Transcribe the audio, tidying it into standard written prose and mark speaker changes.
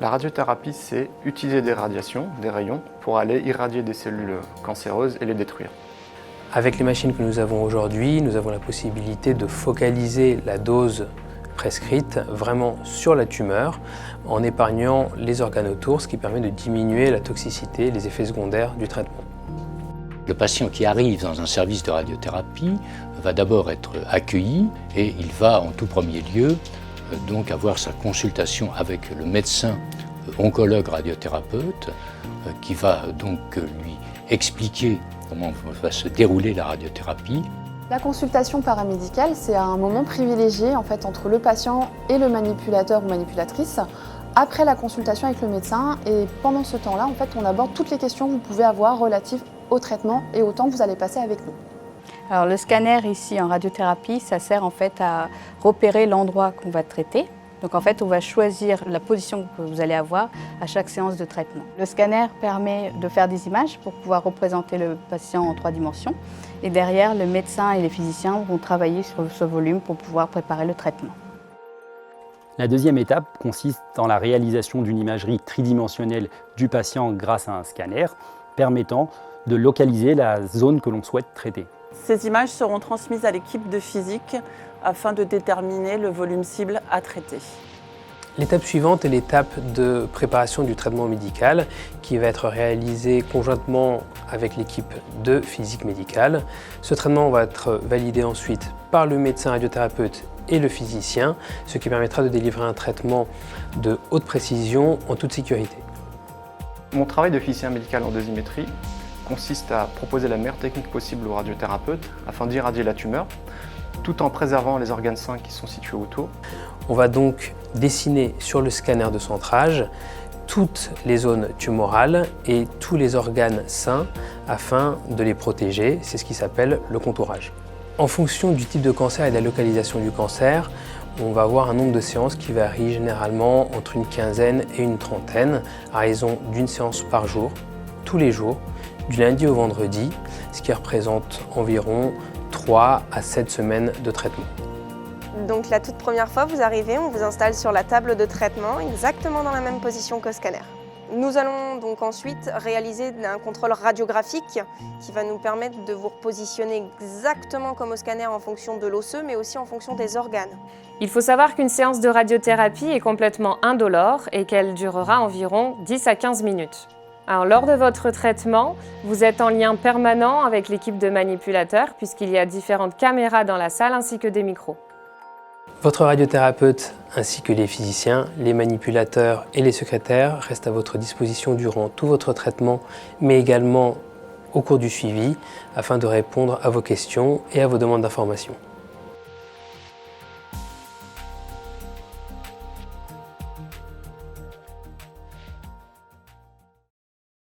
Speaker 1: La radiothérapie, c'est utiliser des radiations, des rayons, pour aller irradier des cellules cancéreuses et les détruire.
Speaker 2: Avec les machines que nous avons aujourd'hui, nous avons la possibilité de focaliser la dose prescrite vraiment sur la tumeur en épargnant les organes autour, ce qui permet de diminuer la toxicité, les effets secondaires du traitement.
Speaker 3: Le patient qui arrive dans un service de radiothérapie va d'abord être accueilli et il va en tout premier lieu donc avoir sa consultation avec le médecin oncologue radiothérapeute qui va donc lui expliquer comment va se dérouler la radiothérapie.
Speaker 4: La consultation paramédicale, c'est un moment privilégié entre le patient et le manipulateur ou manipulatrice après la consultation avec le médecin. Et pendant ce temps-là, on aborde toutes les questions que vous pouvez avoir relatives au traitement et au temps que vous allez passer avec nous.
Speaker 5: Alors le scanner ici en radiothérapie, ça sert à repérer l'endroit qu'on va traiter. Donc on va choisir la position que vous allez avoir à chaque séance de traitement. Le scanner permet de faire des images pour pouvoir représenter le patient en 3 dimensions. Et derrière, le médecin et les physiciens vont travailler sur ce volume pour pouvoir préparer le traitement.
Speaker 6: La deuxième étape consiste dans la réalisation d'une imagerie tridimensionnelle du patient grâce à un scanner, permettant de localiser la zone que l'on souhaite traiter.
Speaker 7: Ces images seront transmises à l'équipe de physique afin de déterminer le volume cible à traiter.
Speaker 2: L'étape suivante est l'étape de préparation du traitement médical qui va être réalisée conjointement avec l'équipe de physique médicale. Ce traitement va être validé ensuite par le médecin radiothérapeute et le physicien, ce qui permettra de délivrer un traitement de haute précision en toute sécurité.
Speaker 1: Mon travail de physicien médical en dosimétrie consiste à proposer la meilleure technique possible au radiothérapeute afin d'irradier la tumeur, tout en préservant les organes sains qui sont situés autour.
Speaker 2: On va donc dessiner sur le scanner de centrage toutes les zones tumorales et tous les organes sains afin de les protéger. C'est ce qui s'appelle le contourage. En fonction du type de cancer et de la localisation du cancer, on va avoir un nombre de séances qui varie généralement entre une quinzaine et une trentaine, à raison d'une séance par jour, tous les jours, du lundi au vendredi, ce qui représente environ 3 à 7 semaines de traitement.
Speaker 8: Donc la toute première fois, vous arrivez, on vous installe sur la table de traitement, exactement dans la même position qu'au scanner. Nous allons donc ensuite réaliser un contrôle radiographique qui va nous permettre de vous repositionner exactement comme au scanner en fonction de l'osseux, mais aussi en fonction des organes.
Speaker 9: Il faut savoir qu'une séance de radiothérapie est complètement indolore et qu'elle durera environ 10 à 15 minutes. Alors, lors de votre traitement, vous êtes en lien permanent avec l'équipe de manipulateurs puisqu'il y a différentes caméras dans la salle ainsi que des micros.
Speaker 2: Votre radiothérapeute ainsi que les physiciens, les manipulateurs et les secrétaires restent à votre disposition durant tout votre traitement, mais également au cours du suivi, afin de répondre à vos questions et à vos demandes d'information.